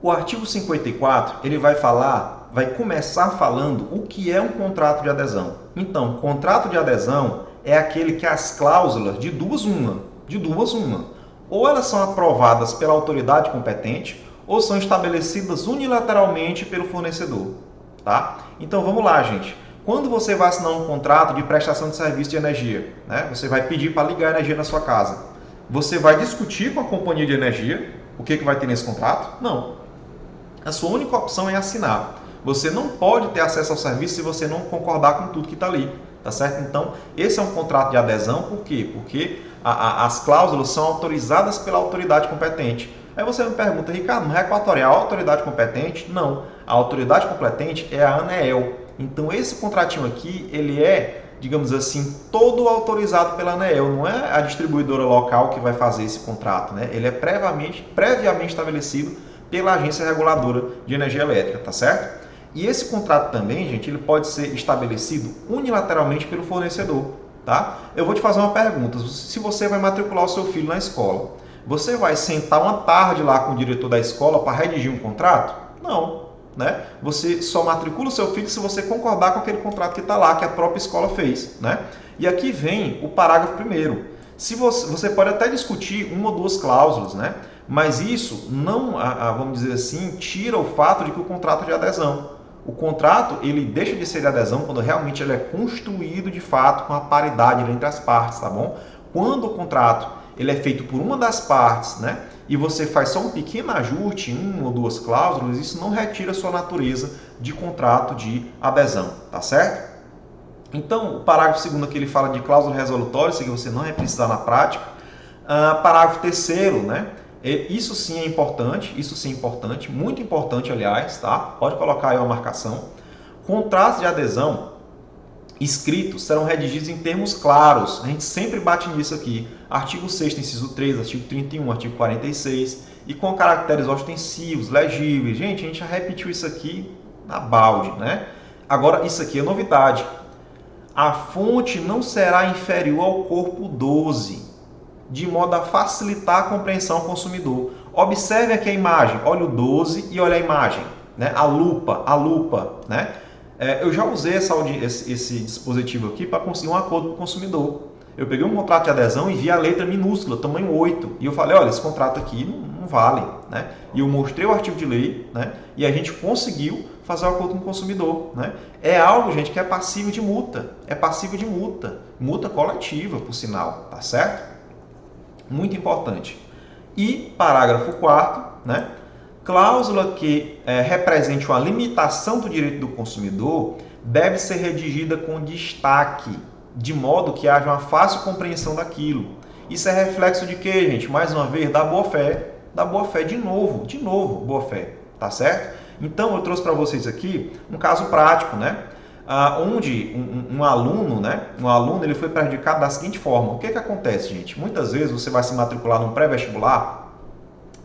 O artigo 54, ele vai começar falando o que é um contrato de adesão. Então, contrato de adesão é aquele que as cláusulas de duas uma, ou elas são aprovadas pela autoridade competente, ou são estabelecidas unilateralmente pelo fornecedor, tá? Então, vamos lá, gente. Quando você vai assinar um contrato de prestação de serviço de energia, né? Você vai pedir para ligar a energia na sua casa. Você vai discutir com a companhia de energia o que vai ter nesse contrato? Não. A sua única opção é assinar. Você não pode ter acesso ao serviço se você não concordar com tudo que está ali, tá certo? Então, esse é um contrato de adesão, por quê? Porque as cláusulas são autorizadas pela autoridade competente. Aí você me pergunta, Ricardo, não é Equatorial a autoridade competente? Não, a autoridade competente é a ANEEL. Então, esse contratinho aqui, ele é, digamos assim, todo autorizado pela ANEEL, não é a distribuidora local que vai fazer esse contrato, né? Ele é previamente estabelecido pela agência reguladora de energia elétrica, tá certo? E esse contrato também, gente, ele pode ser estabelecido unilateralmente pelo fornecedor, tá? Eu vou te fazer uma pergunta. Se você vai matricular o seu filho na escola, você vai sentar uma tarde lá com o diretor da escola para redigir um contrato? Não, né? Você só matricula o seu filho se você concordar com aquele contrato que está lá, que a própria escola fez, né? E aqui vem o parágrafo primeiro. Se você pode até discutir uma ou duas cláusulas, né? Mas isso não, vamos dizer assim, tira o fato de que o contrato é de adesão. O contrato, ele deixa de ser de adesão quando realmente ele é construído de fato com a paridade entre as partes, tá bom? Quando o contrato ele é feito por uma das partes, né? E você faz só um pequeno ajuste em uma ou duas cláusulas, isso não retira a sua natureza de contrato de adesão, tá certo? Então, o parágrafo 2º aqui ele fala de cláusula resolutória, isso que você não vai precisar na prática. Parágrafo 3º, né? Isso sim é importante, muito importante, aliás, tá? Pode colocar aí uma marcação. Contratos de adesão escritos serão redigidos em termos claros. A gente sempre bate nisso aqui. Artigo 6º, inciso 3, artigo 31, artigo 46, e com caracteres ostensivos, legíveis. Gente, a gente já repetiu isso aqui na balde, né? Agora, isso aqui é novidade. A fonte não será inferior ao corpo 12, de modo a facilitar a compreensão ao consumidor. Observe aqui a imagem, olha o 12 e olha a imagem, né? A lupa, né? Eu já usei esse dispositivo aqui para conseguir um acordo com o consumidor. Eu peguei um contrato de adesão e vi a letra minúscula, tamanho 8, e eu falei, olha, esse contrato aqui não vale, né? E eu mostrei o artigo de lei, né? E a gente conseguiu fazer um acordo com o consumidor, né? É algo, gente, que é passível de multa, multa coletiva, por sinal, tá certo? Muito importante. E parágrafo 4º, né? Cláusula que represente uma limitação do direito do consumidor deve ser redigida com destaque, de modo que haja uma fácil compreensão daquilo. Isso é reflexo de quê, gente? Mais uma vez, da boa-fé. Da boa-fé, de novo, boa-fé, tá certo? Então, eu trouxe para vocês aqui um caso prático, né? Onde um aluno, né? Ele foi prejudicado da seguinte forma. O que acontece, gente? Muitas vezes você vai se matricular num pré-vestibular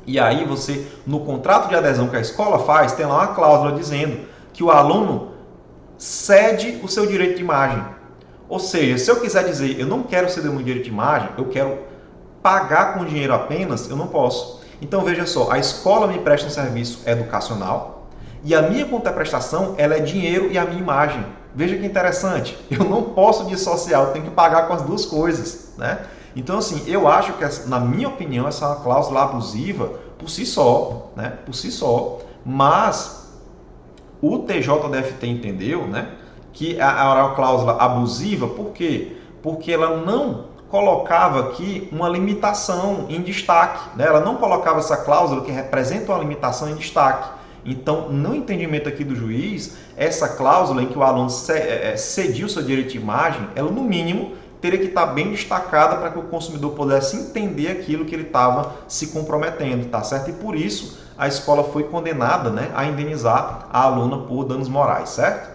e aí você, no contrato de adesão que a escola faz, tem lá uma cláusula dizendo que o aluno cede o seu direito de imagem. Ou seja, se eu quiser dizer, eu não quero ceder o meu direito de imagem, eu quero pagar com dinheiro apenas, eu não posso. Então, veja só, a escola me presta um serviço educacional e a minha contraprestação ela é dinheiro e a minha imagem. Veja que interessante, eu não posso dissociar, eu tenho que pagar com as duas coisas, né? Então, assim, eu acho que, na minha opinião, essa é uma cláusula abusiva por si só, né? Por si só, mas o TJDFT entendeu, né? Que era uma cláusula abusiva, por quê? Porque ela não colocava aqui uma limitação em destaque, né? Ela não colocava essa cláusula que representa uma limitação em destaque. Então, no entendimento aqui do juiz, essa cláusula em que o aluno cedia o seu direito de imagem, ela no mínimo teria que estar bem destacada para que o consumidor pudesse entender aquilo que ele estava se comprometendo, tá certo? E por isso a escola foi condenada, né, a indenizar a aluna por danos morais, certo?